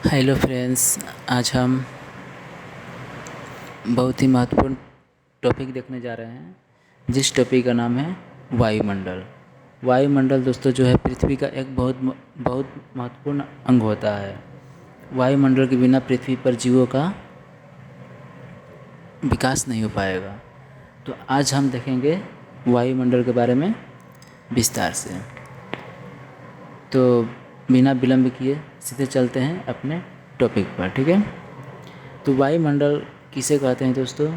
Hello friends, आज हम बहुत ही महत्वपूर्ण टॉपिक देखने जा रहे हैं जिस टॉपिक का नाम है वायुमंडल। वायुमंडल दोस्तों जो है पृथ्वी का एक बहुत महत्वपूर्ण अंग होता है। वायुमंडल के बिना पृथ्वी पर जीवों का विकास नहीं हो पाएगा। तो आज हम देखेंगे वायुमंडल के बारे में विस्तार से। तो बिना विलंब किए सीधे चलते हैं अपने टॉपिक पर, ठीक है। तो वायुमंडल किसे कहते हैं दोस्तों?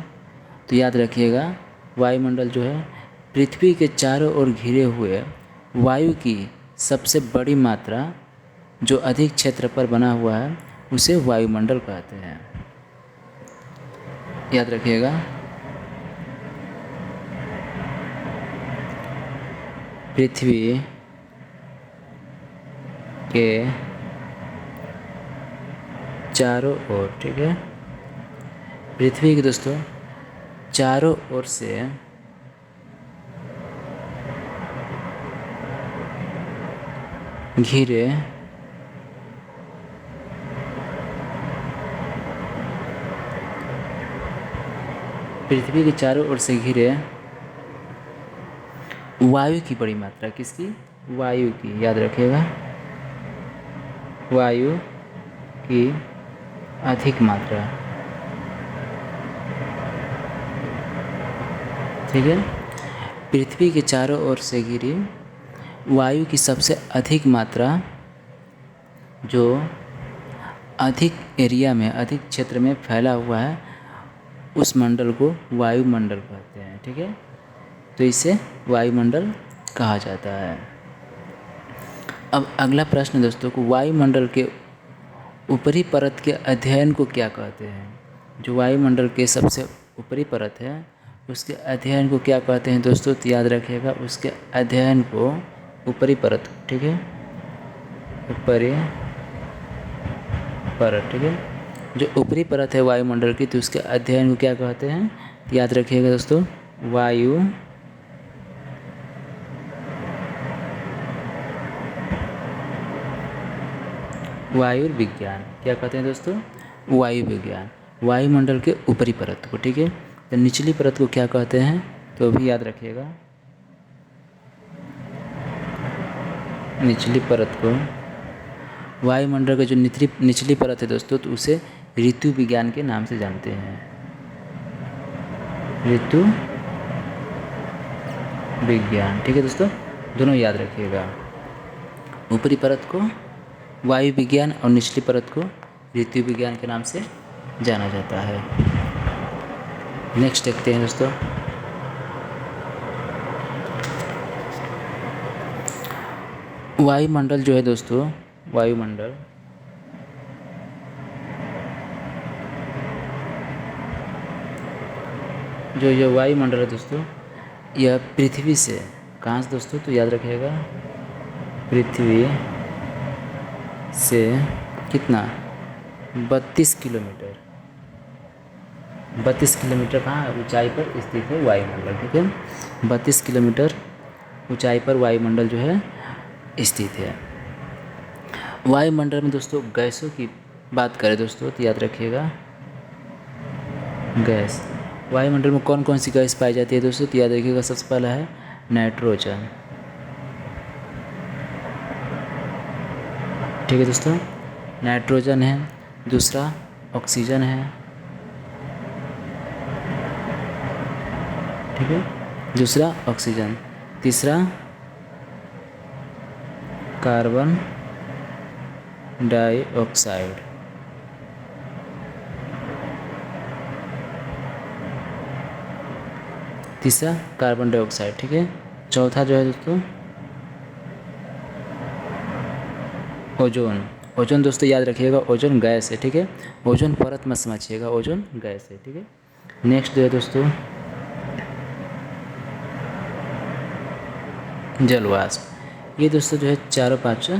तो याद रखिएगा, वायुमंडल जो है पृथ्वी के चारों ओर घिरे हुए वायु की सबसे बड़ी मात्रा जो अधिक क्षेत्र पर बना हुआ है उसे वायुमंडल कहते हैं। याद रखिएगा, पृथ्वी के चारों ओर, ठीक है, पृथ्वी के दोस्तों चारों ओर से घिरे पृथ्वी के चारों ओर से घिरे वायु की बड़ी मात्रा, किसकी? वायु की। याद रखिएगा, वायु की अधिक मात्रा, ठीक है। पृथ्वी के चारों ओर से घिरी वायु की सबसे अधिक मात्रा जो अधिक एरिया में, अधिक क्षेत्र में फैला हुआ है उस मंडल को वायुमंडल कहते हैं, ठीक है। तो इसे वायुमंडल कहा जाता है। अब अगला प्रश्न दोस्तों को, वायुमंडल के ऊपरी परत के अध्ययन को क्या कहते हैं? जो वायुमंडल के सबसे ऊपरी परत है उसके अध्ययन को क्या कहते हैं दोस्तों? तो याद रखिएगा, उसके अध्ययन को ऊपरी परत, ठीक है, ऊपरी परत, ठीक है। जो ऊपरी परत है वायुमंडल की तो उसके अध्ययन को क्या कहते हैं? याद रखिएगा दोस्तों, वायु विज्ञान। क्या कहते हैं दोस्तों? वायु विज्ञान। वायुमंडल के ऊपरी परत को, ठीक है। तो निचली परत को क्या कहते हैं? तो भी याद रखिएगा, निचली परत को, वायुमंडल का जो निचली परत है दोस्तों तो उसे ऋतु विज्ञान के नाम से जानते हैं। ऋतु विज्ञान, ठीक है दोस्तों, दोनों याद रखिएगा। ऊपरी परत को वायु विज्ञान और निचली परत को ऋतु विज्ञान के नाम से जाना जाता है। नेक्स्ट देखते हैं दोस्तों, वायुमंडल जो है दोस्तों, वायुमंडल जो ये वायुमंडल है दोस्तों, यह पृथ्वी से, कहाँ से दोस्तों? तो याद रखिएगा, पृथ्वी से कितना? 32 किलोमीटर, 32 किलोमीटर कहाँ ऊंचाई पर स्थित है वायुमंडल, ठीक है। 32 किलोमीटर ऊंचाई पर वायुमंडल जो है स्थित है। वायुमंडल में दोस्तों गैसों की बात करें दोस्तों तो याद रखिएगा, गैस, वायुमंडल में कौन कौन सी गैस पाई जाती है दोस्तों? तो याद रखिएगा, सबसे पहला है नाइट्रोजन, ठीक है दोस्तों, नाइट्रोजन है। दूसरा ऑक्सीजन है, ठीक है, दूसरा ऑक्सीजन। तीसरा कार्बन डाइऑक्साइड, तीसरा कार्बन डाइऑक्साइड, ठीक है। चौथा जो है दोस्तों ओजोन। ओजोन दोस्तों याद रखिएगा, ओजोन गैस है, ठीक है, ओजोन परत मत समझिएगा, ओजोन गैस है, ठीक है। नेक्स्ट जो है दोस्तों जलवाष्प। ये दोस्तों जो है चारों पाँचों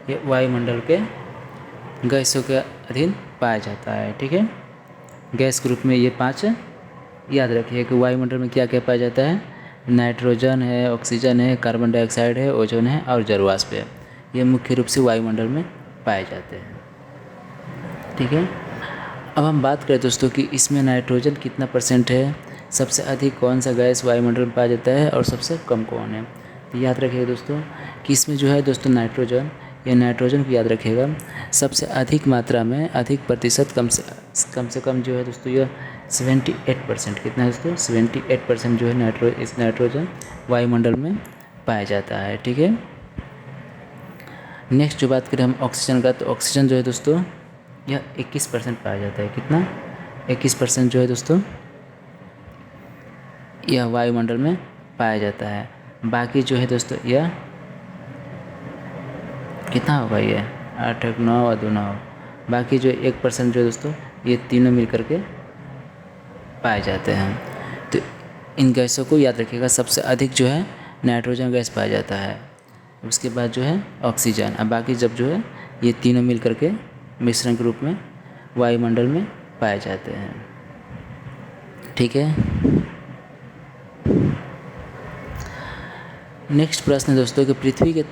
ये वायुमंडल के गैसों के अधीन पाया जाता है, ठीक है। गैस ग्रुप में ये 5 याद रखिए कि वायुमंडल में क्या क्या पाया जाता है? नाइट्रोजन है, ऑक्सीजन है, कार्बन डाइऑक्साइड है, ओजोन है और जलवाष्प है। ये मुख्य रूप से वायुमंडल में पाए जाते हैं। ठीक है। अब हम बात करें दोस्तों कि इसमें नाइट्रोजन कितना परसेंट है, सबसे अधिक कौन सा गैस वायुमंडल में पाया जाता है और सबसे कम कौन है। तो याद रखिएगा दोस्तों कि इसमें जो है दोस्तों नाइट्रोजन, या नाइट्रोजन को याद रखिएगा सबसे अधिक मात्रा में, अधिक प्रतिशत, कम से कम जो है दोस्तों यह 78%, कितना है दोस्तों 78% जो है इस नाइट्रोजन वायुमंडल में पाया जाता है। ठीक है। नेक्स्ट जो बात करें हम ऑक्सीजन का, तो ऑक्सीजन जो है दोस्तों यह 21% पाया जाता है। कितना? 21% जो है दोस्तों यह वायुमंडल में पाया जाता है। बाकी जो है दोस्तों यह कितना होगा, ये 8 1 9 और 2 9, बाकी जो 1% जो है दोस्तों ये तीनों मिल करके पाए जाते हैं। तो इन गैसों को याद रखिएगा, सबसे अधिक जो है नाइट्रोजन गैस पाया जाता है, उसके बाद जो है ऑक्सीजन, और बाकी जब जो है ये तीनों मिल करके मिश्रण के रूप में वायुमंडल में पाए जाते हैं। ठीक है। नेक्स्ट प्रश्न है दोस्तों कि पृथ्वी के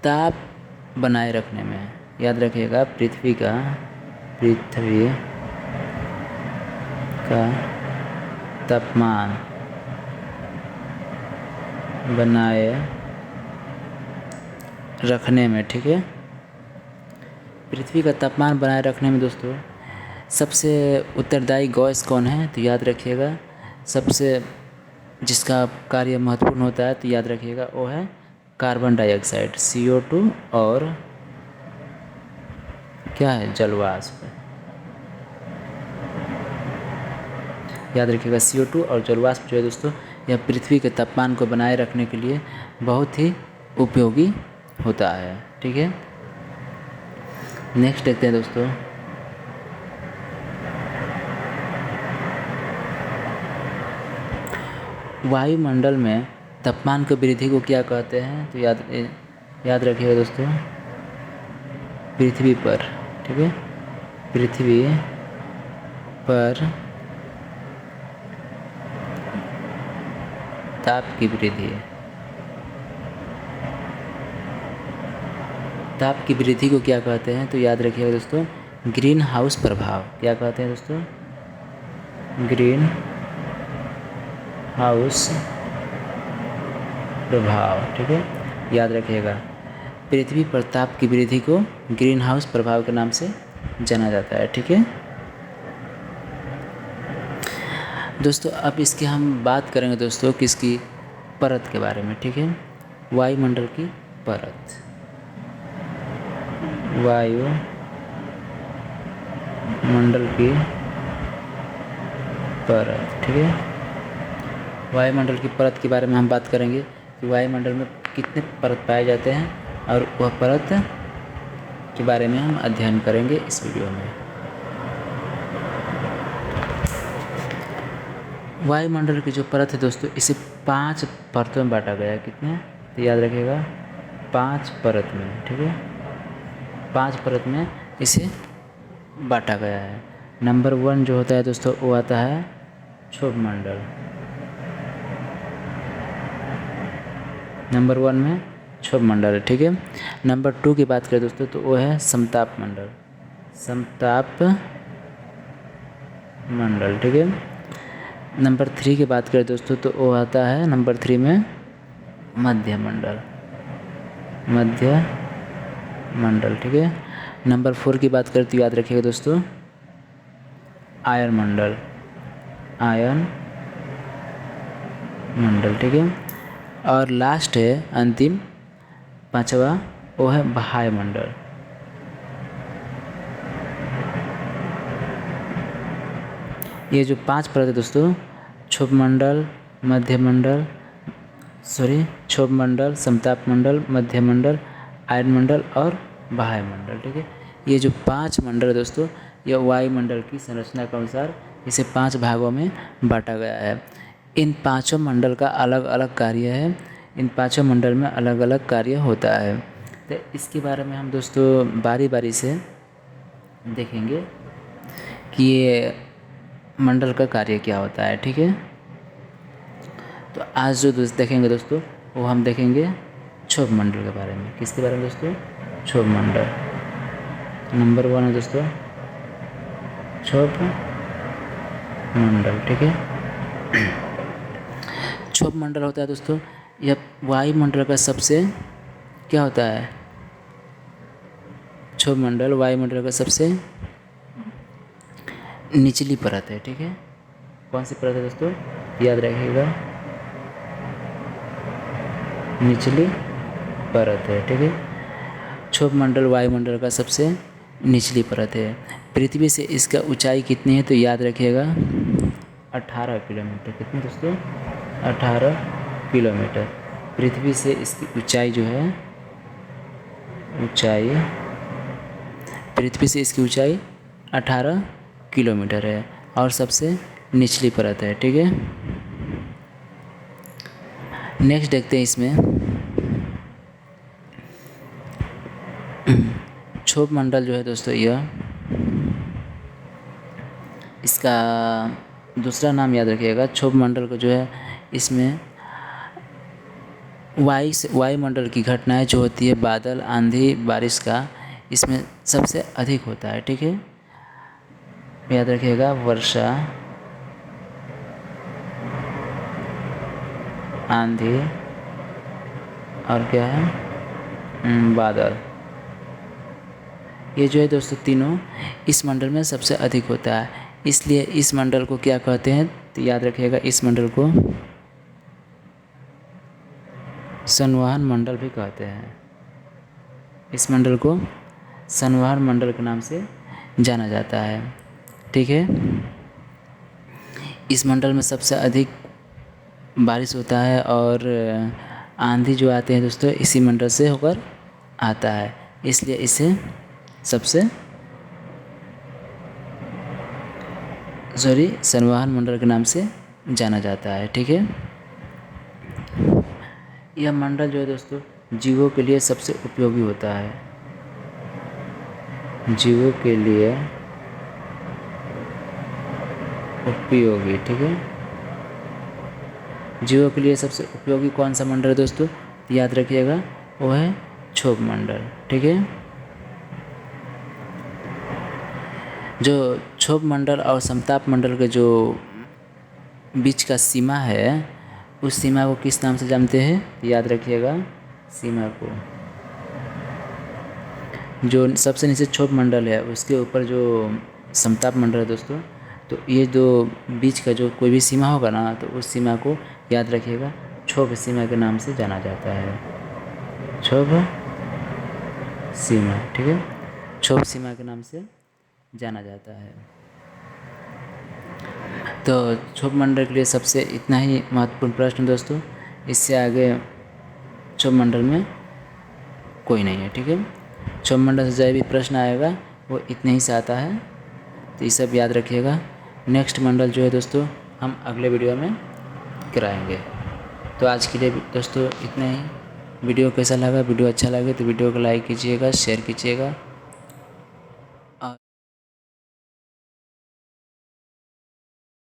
ताप बनाए रखने में, याद रखिएगा पृथ्वी का तापमान बनाए रखने में, ठीक है, पृथ्वी का तापमान बनाए रखने में दोस्तों सबसे उत्तरदायी गैस कौन है, तो याद रखिएगा सबसे जिसका कार्य महत्वपूर्ण होता है, तो याद रखिएगा वो है कार्बन डाइऑक्साइड CO2 और क्या है जलवाष्प। याद रखिएगा CO2 और जलवाष्प जो है दोस्तों यह पृथ्वी के तापमान को बनाए रखने के लिए बहुत ही उपयोगी होता है। ठीक है। नेक्स्ट देखते हैं दोस्तों, वायुमंडल में तापमान की वृद्धि को क्या कहते हैं, तो याद रखिएगा दोस्तों पृथ्वी पर, ठीक है, पृथ्वी पर ताप की वृद्धि, ताप की वृद्धि को क्या कहते हैं, तो याद रखिएगा दोस्तों ग्रीन हाउस प्रभाव। क्या कहते हैं दोस्तों? ग्रीन हाउस प्रभाव। ठीक है, याद रखिएगा पृथ्वी पर ताप की वृद्धि को ग्रीन हाउस प्रभाव के नाम से जाना जाता है। ठीक है दोस्तों, अब इसकी हम बात करेंगे दोस्तों किसकी, परत के बारे में। ठीक है, वायुमंडल की परत, वायुमंडल की परत। ठीक है, वायुमंडल की परत के बारे में हम बात करेंगे कि वायुमंडल में कितने परत पाए जाते हैं, और वह परत के बारे में हम अध्ययन करेंगे इस वीडियो में। वायुमंडल की जो परत है दोस्तों इसे 5 परतों में बांटा गया है। कितने, तो याद रखिएगा 5 परत में। ठीक है, 5 परत में इसे बांटा गया है। नंबर 1 जो होता है दोस्तों वो आता है क्षोभमंडल। नंबर 1 में क्षोभमंडल है। ठीक है, नंबर 2 की बात करें दोस्तों तो वो है समताप मंडल, समताप मंडल। ठीक है, नंबर 3 की बात करें दोस्तों तो वो आता है नंबर 3 में मध्य मंडल, मध्य मंडल। ठीक है, नंबर 4 की बात करें तो याद रखिएगा दोस्तों आयन मंडल, आयन मंडल। ठीक है, और लास्ट है अंतिम 5वां वो है बाह्य मंडल। ये जो 5 परत है दोस्तों क्षोभमंडल, मध्यमंडल, क्षोभमंडल, समताप मंडल, मध्य मंडल, आयन मंडल और बाह्य मंडल। ठीक है, ये जो 5 मंडल है दोस्तों यह वायुमंडल की संरचना के अनुसार इसे 5 भागों में बांटा गया है। इन 5 मंडल का अलग अलग कार्य है, इन 5 मंडल में अलग अलग कार्य होता है। तो इसके बारे में हम दोस्तों बारी बारी से देखेंगे कि ये मंडल का कार्य क्या होता है। ठीक है, तो आज जो देखेंगे दोस्तों वो हम देखेंगे क्षोभमंडल के बारे में। किसके बारे में दोस्तों? क्षोभमंडल। नंबर 1 है दोस्तों क्षोभ मंडल, ठीक है। क्षोभ मंडल होता है दोस्तों, यह वायुमंडल का सबसे क्या होता है, क्षोभ मंडल वायुमंडल का सबसे निचली परत है, ठीक है। कौन सी परत है दोस्तों, याद रखिएगा, निचली परत है, ठीक है। क्षोभ मंडल वायुमंडल का सबसे निचली परत है। पृथ्वी से इसका ऊंचाई कितनी है, तो याद रखिएगा 18 किलोमीटर। कितनी दोस्तों, 18 किलोमीटर। पृथ्वी से इसकी ऊंचाई जो है, ऊंचाई पृथ्वी से इसकी ऊंचाई 18 किलोमीटर है और सबसे निचली परत है, ठीक है। नेक्स्ट देखते हैं इसमें क्षोभ मंडल जो है दोस्तों, यह इसका दूसरा नाम याद रखिएगा। क्षोभ मंडल को जो है, इसमें वायुमंडल की घटनाएं जो होती है, बादल, आंधी, बारिश का, इसमें सबसे अधिक होता है, ठीक है। याद रखिएगा, वर्षा, आंधी और क्या है, बादल, ये जो है दोस्तों तीनों इस मंडल में सबसे अधिक होता है। इसलिए इस मंडल को क्या कहते हैं, तो याद रखिएगा, इस मंडल को संवहन मंडल भी कहते हैं। इस मंडल को संवहन मंडल के नाम से जाना जाता है, ठीक है। इस मंडल में सबसे अधिक बारिश होता है और आंधी जो आते हैं दोस्तों, इसी मंडल से होकर आता है, इसलिए इसे सबसे संवहन मंडल के नाम से जाना जाता है, ठीक है। यह मंडल जो है दोस्तों जीवों के लिए सबसे उपयोगी होता है, जीवों के लिए उपयोगी, ठीक है। जीवों के लिए सबसे उपयोगी कौन सा मंडल है दोस्तों, याद रखिएगा, वो है क्षोभ मंडल, ठीक है। जो क्षोभ मंडल और समताप मंडल के जो बीच का सीमा है, उस सीमा को किस नाम से जानते हैं, याद रखिएगा, सीमा को, जो सबसे नीचे क्षोभ मंडल है उसके ऊपर जो समताप मंडल है दोस्तों, तो ये जो बीच का जो कोई भी सीमा होगा ना, तो उस सीमा को याद रखिएगा क्षोभ सीमा के नाम से जाना जाता है, क्षोभ सीमा, ठीक है। क्षोभ सीमा के नाम से जाना जाता है। तो क्षोभ मंडल के लिए सबसे इतना ही महत्वपूर्ण प्रश्न दोस्तों, इससे आगे क्षोभ मंडल में कोई नहीं है, ठीक है। क्षोभ मंडल से जो भी प्रश्न आएगा वो इतने ही से आता है, तो ये सब याद रखिएगा। नेक्स्ट मंडल जो है दोस्तों हम अगले वीडियो में कराएंगे। तो आज के लिए दोस्तों इतना ही। वीडियो कैसा लगा, वीडियो अच्छा लगे तो वीडियो को लाइक कीजिएगा, शेयर कीजिएगा।